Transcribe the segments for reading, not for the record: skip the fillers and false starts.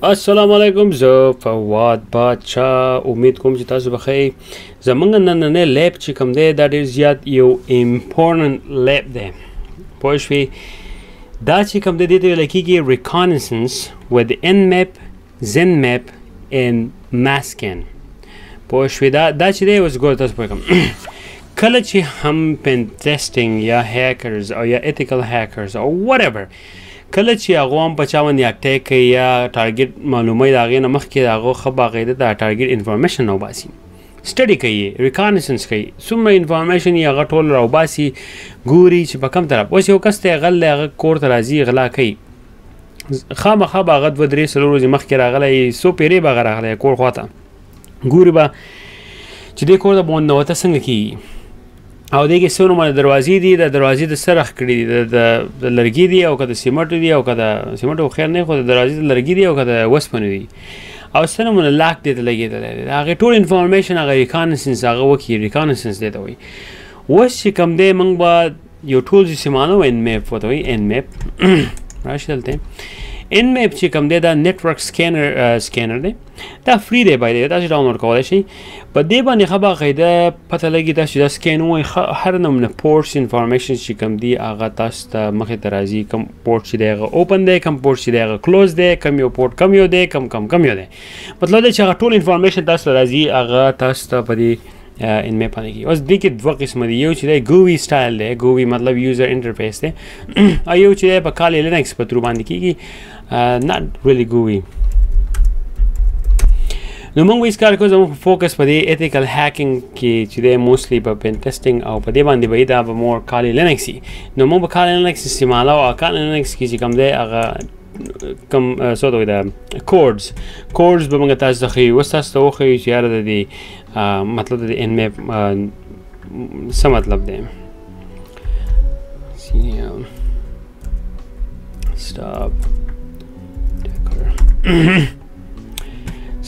السلام علیکم زه فواد باچا امید کوم چې تاسو بخیر زمونږ نننی لیب چې کوم دی دا ډیر زیات یو امپورټنت لیب دی پوه شوې دا چې کوم دی دې ته ویل کېږي Reconnaissance with Nmap, Zenmap and Mascan پوه شوې دا چې دی اوس ګوره تاسو پوه کوم کله چې هم پن ټیسټینګ یا هیکرز او یا ethical hackers او whatever کله چې هغه هم په چا باندې اټیک کوي یا ټارګټ معلوموي د هغې نه مخکې د هغه ښه باقاعده د ټارګټ انفارمیشن راوباسي سټډي کوي ریکانیسنس کوي څومره انفارمیشن یې هغه ټول راوباسي ګوري چې په کوم طرف اوس یو کس ته غل دی هغه کور ته راځي غلا کوي خامخا به هغه 2-3 ورځې مخکې راغلی څو پیرې به هغه راغلی کور خواته ګوري به چې دې کور ته به ننوته څنګه کېږي او دغه څو نومونه دروازې دي د دروازې د سرخ کړي دي د لرګي دي او که د سیمنټ دي او که د سیمنټ خو خیر نه خو د دروازې د لرګي دي او که د وسپنې دي او څه نومونه لاک دي ته لګېدلی دی هغې ټول انفارمیشن هغه ریکانیسنس هغه وکړي ریکانیسنس دی ته وایي اوس چې کوم دی موږ به یو ټول استعمالو Nmap ورته وایي Nmap راشي دلته Nmap چې کوم دی دا نیټورک سکینر دی دا فری دی باید تاسو ډاونلوډ کولی شئ په دې باندې ښه باقاعده پته لګي تاسو دا سکین ووایي هر نومونه پورټس انفارمیشن چې کوم دی هغه تاسو ته مخې ته راځي کوم پورټ چې دی هغه اوپن دی کوم پورټ چې دی هغه کلوز دی کوم یو پورټ کم یو دی کم یو دی مطلب دی چې هغه ټول انفارمیشن تاسو ته راځي هغه تاسو ته په دې Nmap باندې کېږي اوس دې کې دوه قسمه دي یو چې دی ګووي سټایل دی ګووي مطلب یوزر انټرفیس دی او یو چې دی په کالي لینکس په ترو باندې کېږي not really gooey نو موږ وایي کار کوو زموږ فوکس په دې ethical hacking کې چې دی موستلی په پن ټیسټینګ او په دې باندې به دا به مور کالي لینکس وي نو موږ به کالي لینکس استعمالو او کالي لینکس کې چې کوم دی هغه کوم څه ته وایي دا کوډز به موږ تاسو ته ښیو اوس تاسو ته وښیو چې یاره د دې مطلب د Nmap څه مطلب دی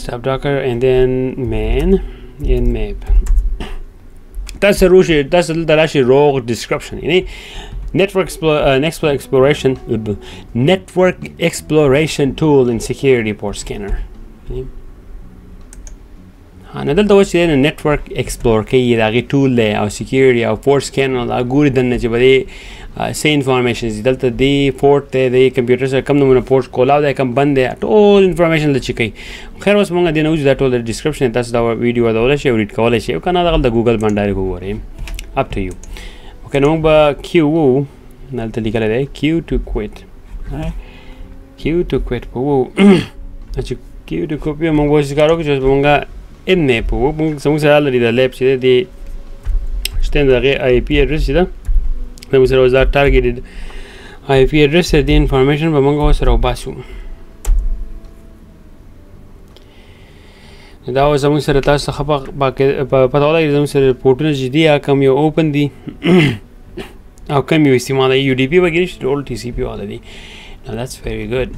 stop docker and then man Nmap that's a راشي روغ description یعنی network exploration tool in security port scanner نو دلته اوس چې دی نیټورک ایکسپلور کوي د هغې ټول دی او سیکیورټي او پورټ سکینر دا ګوري دننه چې به دې څه انفارمیشن دي دلته دې پورټ دی د کمپیوټر سره کوم نومونه پورټ کولاو دی کوم بند دی ټول انفارمیشن دلته چیک کوي خیر اوس موږ دې نه وځو دا ټول د ډسکرپشن تاسو دا ویډیو ودولی شئ او ریډ کولی شئ او که نه دغلته د ګوګل باندې ډایرکټ وګورئ اپ ټو یو اوکې نو موږ به کیو دلته لیکلی دی کیو ټو کویټ په چې کیو ټو کویټ موږ اوس کار وکړو چې موږ Nmap زموږ سره لري د لیب چې دی شته د هغې IP اډرس چې ده زموږ سره اوس دا ټارګېټډ IP اډرس دی د انفارمیشن به موږ اوس راوباسو دا اوس زموږ سره تاسو ته ښه پته ولګي زموږ سره پورټونه چې دي هغه کم یو اوپن دي او کم یو استعمالوي UDP وغیرې چې ټول TCP والا دي now that's very good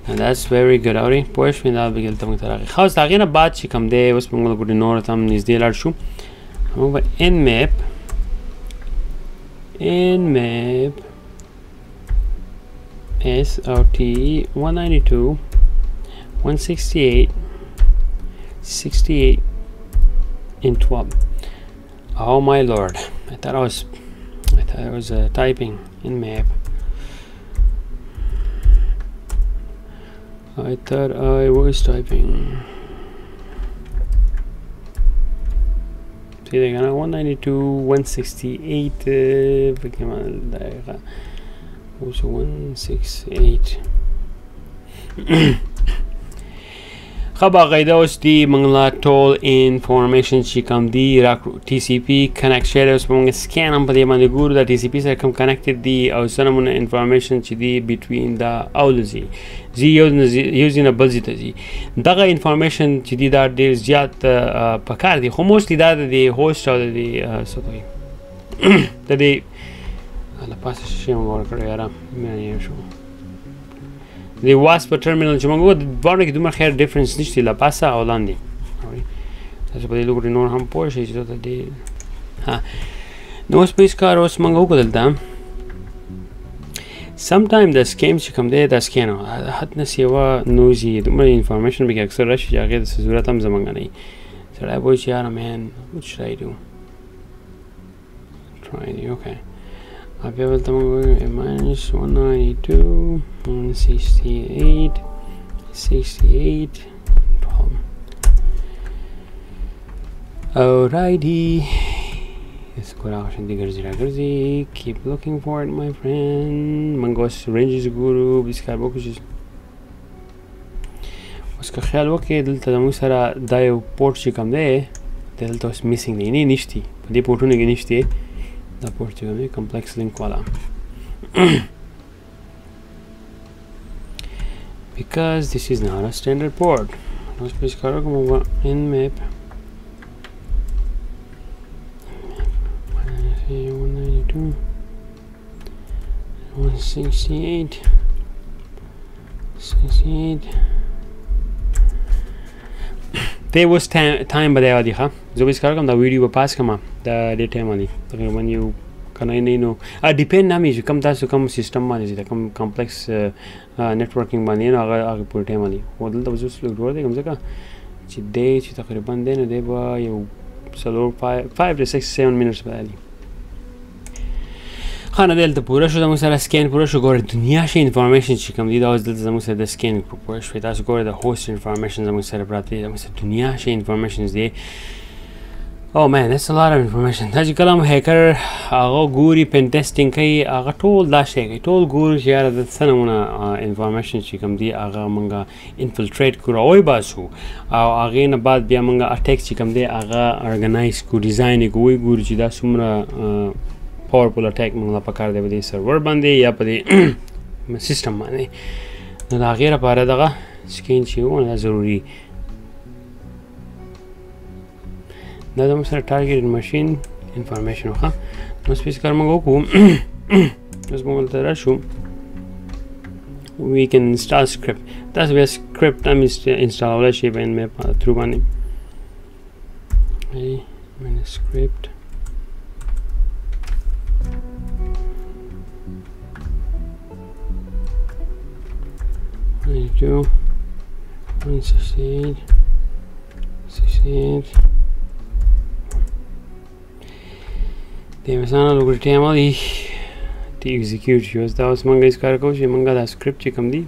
and that's very good اوري پوه شوې دا به دلته موږ ته راغی خاص د هغې نه بعد چې کوم دی اوس موږ ګورو نور ته هم نږدې لاړ شو موږ به Nmap SRT 192.168.68 and 12 oh my lord I thought I was typing Nmap I thought I was typing. See, they're gonna 192.168. Also 168. خبا قاعده اوس دی منګلا ټول انفارمیشن چې کوم دی را ټي سي پی کنیکټ شوی اوس موږ سکین هم په دې باندې ګورو دا ټي سي پی سره کوم کنیکټډ دی او سره انفارمیشن چې دی بټوین دا اولزي زی یوزینه بل زی ته زی دغه انفارمیشن چې دی دا ډیر زیات پکار دی خو موستلی دا د هوست او د سوي د دې لا پاسه شي موږ ورکړو یاره مې شو د واسپ ټرمینل چې موږ باندې کې دومره خیر ډیفرنس نشته لا پاسه او لاندې تاسو په دې لوري نور هم پوه شئ چې دا دې ها نو سپیس کار اوس موږ وکړل دا sometimes the scams چې کوم دی دا سکین حد نه سیوا نوزي دومره انفارمیشن به اکثر راشي چې هغه د ضرورت هم زمونږ نه سړی وایي چې یاره man what should I do try it okay I'll be able to minus 192 168 68 12 alrighty let's go out and garzi keep looking for it my friend mangos ranges guru biskar boku उसका ख्याल हो कि दिल तजमु सारा दाय पोर्ट ची कम दे दिल तो मिसिंग नहीं निश्ती दे पोर्ट ने निश्ती दा पोर्ट ची कम complex link वाला because this is not a standard port nos pues karo como nmap 192 168 68 there was time by the idea huh so we start the video pass come the data money when you can I know depend na me come tasu come system money the come complex networking money no aga put time money model the just look door come zaka chi day chi takriban den de ba you solo 5 to 6 7 minutes bali خانه دلته پوره شو زموږ سره سکین پوره شو ګوره دنیا شي انفارمیشن چې کوم دی دا اوس دلته زموږ سره د سکین پوره شوی تاسو ګوره د هوست انفارمیشن زموږ سره پراته دی زموږ سره دنیا شي انفارمیشنز دی oh man that's a lot of information دا چې کله هم هیکر هغه ګوري پن ټیسټینګ کوي هغه ټول دا شی کوي ټول ګوري چې یاره د څه نمونه انفارمیشن چې کوم دی هغه موږ انفلټریټ کړو او باسو او هغې نه بعد بیا موږ اټیک چې کوم دی هغه ارګنایز کړو ډیزاین یې کوو ګورو چې دا څومره powerful attack موږ پکار دی په دې سرور باندې یا په دې سیستم باندې نو د هغې لپاره دغه سکین چې و دا ضروري دا زموږ سره ټارګېټډ ماشین انفارمیشن وښه نو سپیس کار موږ وکړو اوس موږ دلته راشو we can install script تاسو بیا script هم انسټالولی شئ په nmap through باندې script Two, 168, 68. The Amazon look time only to execute shows that was manga is cargo manga the script come the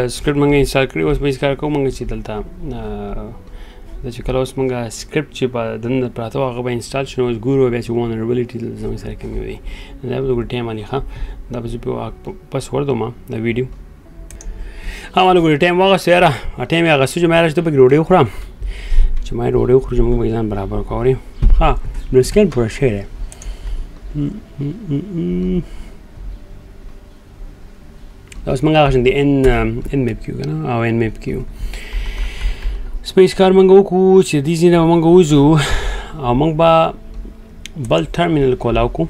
script manga install kri was base cargo manga chidalta the chikalos manga script chip then the prato aga install shows guru base vulnerabilities zami sare community and that was good time ali ha da was pas wordoma the video ha wala good time waga sera a time aga suju marriage to big road khram چې ما ډوډۍ وخورو چې موږ به ځان برابر کوو ها نو سکین پوره شوی دی دا اوس موږ هغه شان د nmap کیو که نه او nmap کیو سپیس کار موږ وکړو چې دې ځای نه به موږ وځو او موږ به بل ټرمینل کولاو کړو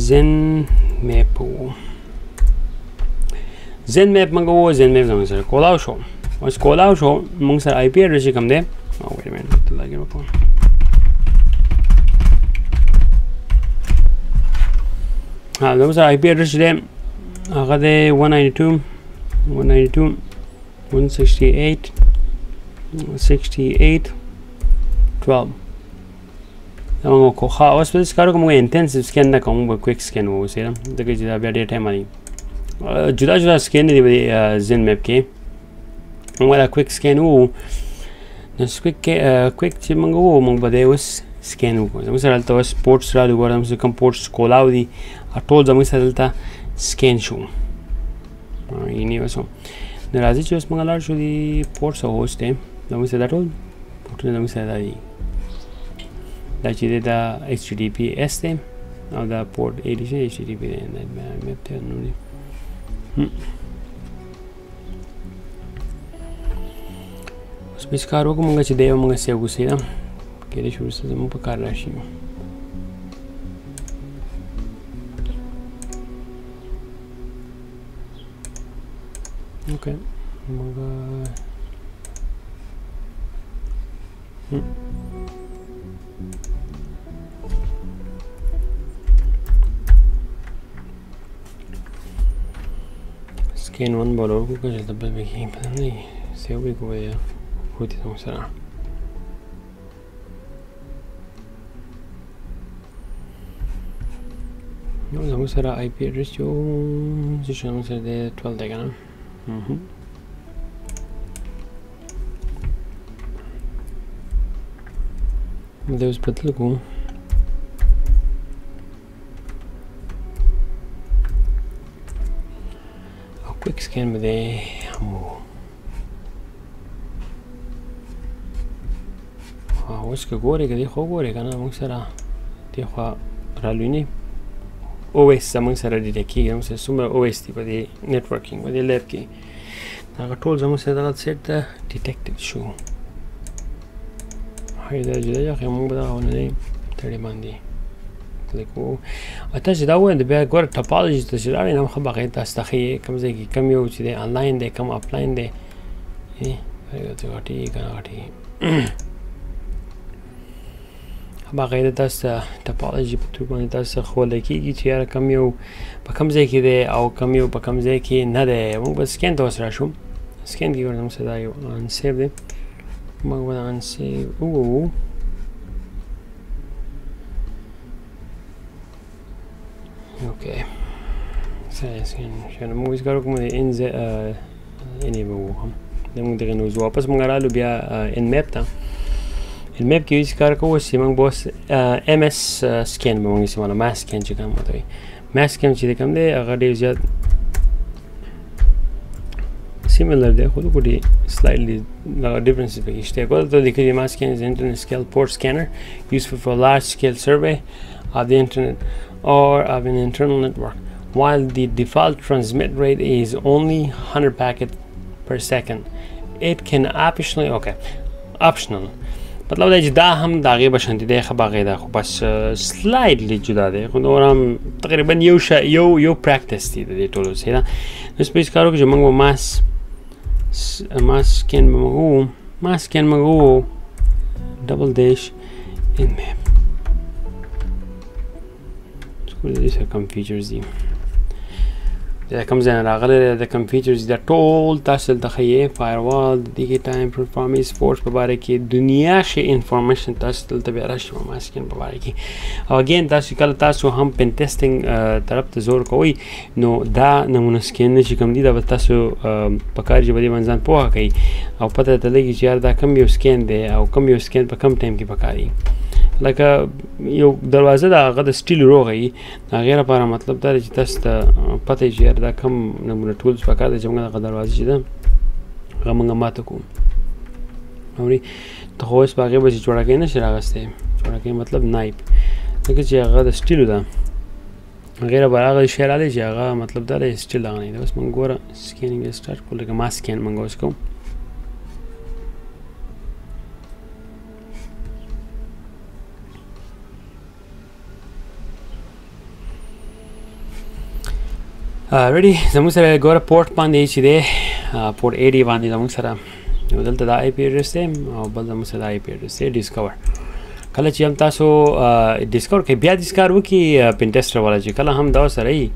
zenmap موږ وو zenmap زموږ سره کولاو شو Once call out show among our IP address come there. Oh wait a minute, like it upon. Those are IP address there. I got the 192, 168, 68, 12. I'm going to go. How was this car? I'm going intensive scan. I'm going quick scan. We say them. The guys are very time money. Juda scan the Zenmap key. Wala quick scan wo nas quick چې موږ وو موږ به اوس سکین وکړو زموږ سره دلته سپورټس راغلي ګوره زموږ کوم پورټس کولاو دي ټول زموږ سره دلته سکین شو یې وسو نو راځي چې اوس موږ لاړ شو د پورټس او هوسټ دی دا موږ سره دا ټول پورټونه زموږ سره دا دي دا چې دی دا HTTPS دی او دا پورټ 80 HTTP دی Nmap ته نو دی اوس به کار وکړو موږ چې دی موږ سیو کوسې دا کېدای شي وروسته زموږ په کار راشي Okay, scan one ball को कर चलता बस भी पता नहीं सेव भी को या होती तो सरा no हम सरा IP एड्रेस जो जिसमें सर दे 12 देगा ना ده اوس بدل کوم او کویک سکین به دی همو اوس که ګورې که دی خو ګورې که نه موږ سره دی خوا رالوینې OS زموږ سره ډیټیکټ کېږي موږ سره څومره OS دي په دې نیټورکینګ په دې لیب کې هغه ټول زموږ سره دغه سیټ ته ډیټیکټډ شو هاي دا جدا یا خو موږ به دغه ونه تړې باندې کلیک وکړو او تاسو دا ووایم د بیا ګوره ټاپالوجي ته چې لاړئ نو ښه باقي تاسو ته ښیي کوم ځای کې کوم یو چې دی آنلاین دی کوم آفلاین دی غټي که نه غټي باقاعده تاسو ته ټاپالوجي په توګه باندې تاسو ته ښودل کېږي چې یاره کوم یو په کوم ځای کې دی او کوم یو په کوم ځای کې نه دی موږ به سکین ته اوس راشو سکین کې ګوره زموږ سره دا یو انسیو دی موږ به انسیو ووو اوکې سره سکین شنو موږ اوس کار وکړو انې به ووهم د موږ دغه نو واپس موږ رالو بیا Nmap ته Nmap کې هیڅ کار کوو چې موږ به اوس MS سکین به موږ استعمالو ماس سکین چې کوم ورته وایي ماس سکین چې کوم دی هغه ډېر زیات similar دی خو ډېر slightly differences پکې شته ګوره ته لیکلي ماس سکین is internet scale port scanner useful for large scale survey of the internet or of an internal network while the default transmit rate is only 100 packets per second it can optional مطلب دا چې دا هم د هغې به شانتي دی ښه باغې ده خو بس سلایډلی جدا دی خو نور هم تقریبا یو پریکټس دی د دې ټولو صحیح ده نو اوس به هېڅ کار وکړو چې موږ به ماس سکین به موږ ووو ماس سکین موږ ووو ډبل ډیش Nmap څو د دې سره کم فیچرز دي دا کوم ځای نه راغلی دی د کوم فیچرز دا ټول تاسو دلته ښیي فایروال د دغې ټایم پرفارمنس فورس په باره کې دنیا شي انفارمیشن تاسو دلته بیا راشي په ماس سکین په باره کې او اګین تاسو کله تاسو هم پن ټیسټینګ طرف ته زور کوئ نو دا نمونه سکینونه چې کوم دي دا به تاسو په کار چې به دې باندې ځان پوهه کوئ او پته درته لګي چې یار دا کوم یو سکین دی او کوم یو سکین په کوم ټایم کې پکاري لکه یو دروازه د هغه د سټیل روغه وي د هغې لپاره مطلب دا دی چې تاسو ته پته وي چې یار دا کوم نمونه ټولز پکار دی چې موږ دغه دروازې چې ده هغه موږ ماته کوو اورې ته خو اوس په هغې به چې چوړکۍ نه شي راغستی چوړکۍ مطلب نایب ځکه چې هغه د سټیلو ده هغې لپاره هغه شی رالی چې هغه مطلب دا دی سټیل دغه نه دی اوس موږ ګوره سکینینګ سټارټ کړو لکه ما سکین موږ اوس کوو ready زموږ سره ګوره پورټ باندې چې دی پورټ 80 باندې زموږ سره یو دلته دا IP اډرس دی او بل زموږ سره دا IP اډرس دی ډسکور کله چې هم تاسو ډسکور کوئ بیا داسې کار وکړي پن ټیسټر والا چې کله هم دا سره وي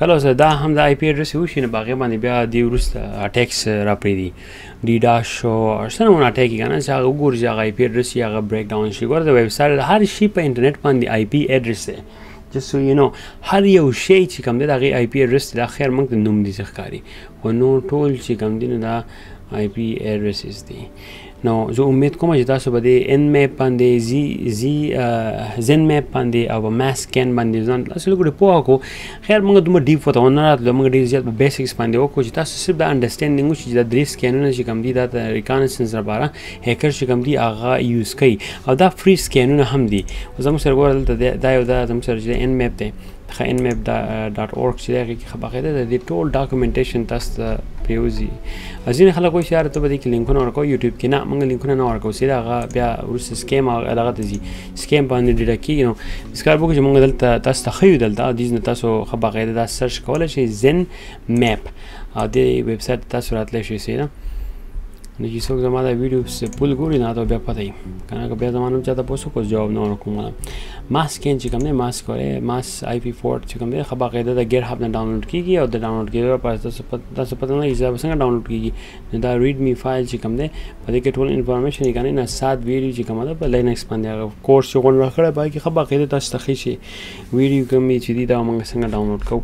کله سره دا هم د IP اډرس وشي نو په هغې باندې بیا دې وروسته اټیکس راپرېږدي ډیډاش او څه نمونه اټیک یې که نه چې هغه وګوري چې هغه IP اډرس یې هغه بریک ډاون شي ګوره د ویب سایټ د هر شي په انټرنیټ باندې IP اډرس دی just so you know هر یو شی چې کوم دی د هغې IP اډرس دی دا خیر موږ ته نوم دي څه ښکاري خو نور ټول چې کوم دي نو دا IP addresses the no zo umid ko majita so bade Nmap pande Zenmap pande aba mass scan pande zan asli ko po ko khair mga duma deep photo na lo mga dizat basics pande ko jita sib da understanding uch jita dris scan na shikam di da reconnaissance bara hacker shikam di aga use kai ada free scan na hamdi zam ser go da zam ser Nmap te nmap.org شيء خباقيده دي tool documentation تست بيوزي ازين خلا کوئی شهر ته بدی لینکونه ورکو یوټیوب کې نه موږ لینکونه نه ورکو سیده هغه بیا ورس سکیم هغه ته زی سکیم باندې ډیټا کی نو اسکار بوک چې موږ دلته تاسو ته خیو دلته د دې تاسو خباقیده دا سرچ کولای شئ زن میپ ا دې ویب سټ تاسو راتلی شئ سیده نو چې څوک زما دا ویډیو سپول ګوري نه ته بیا پته ای کنه که بیا زمانم چاته پوسو کو جواب نه ورکوم ماس کین چې کوم نه ماس کوي ماس IP4 چې کوم نه خباقیده د ګیر هاب نه ډاونلوډ کیږي او د ډاونلوډ کیدو پر تاسو پته نه ایزه څنګه ډاونلوډ کیږي نو دا ریډ می فایل چې کوم نه په دې کې ټول انفارمیشن یې کنه نه سات ویډیو چې کوم ده په لینکس باندې کورس غون راخړه پای کې خباقیده تاسو ته شي ویډیو کوم چې دی دا موږ څنګه ډاونلوډ کوو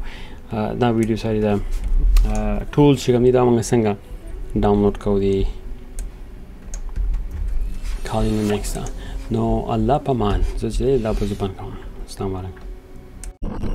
دا ویډیو ساري دا ټول چې کوم دی دا موږ څنګه ډاونلوډ کوو دی calling you next time. No, Allah paman. So today, Allah paman. Assalamu alaikum.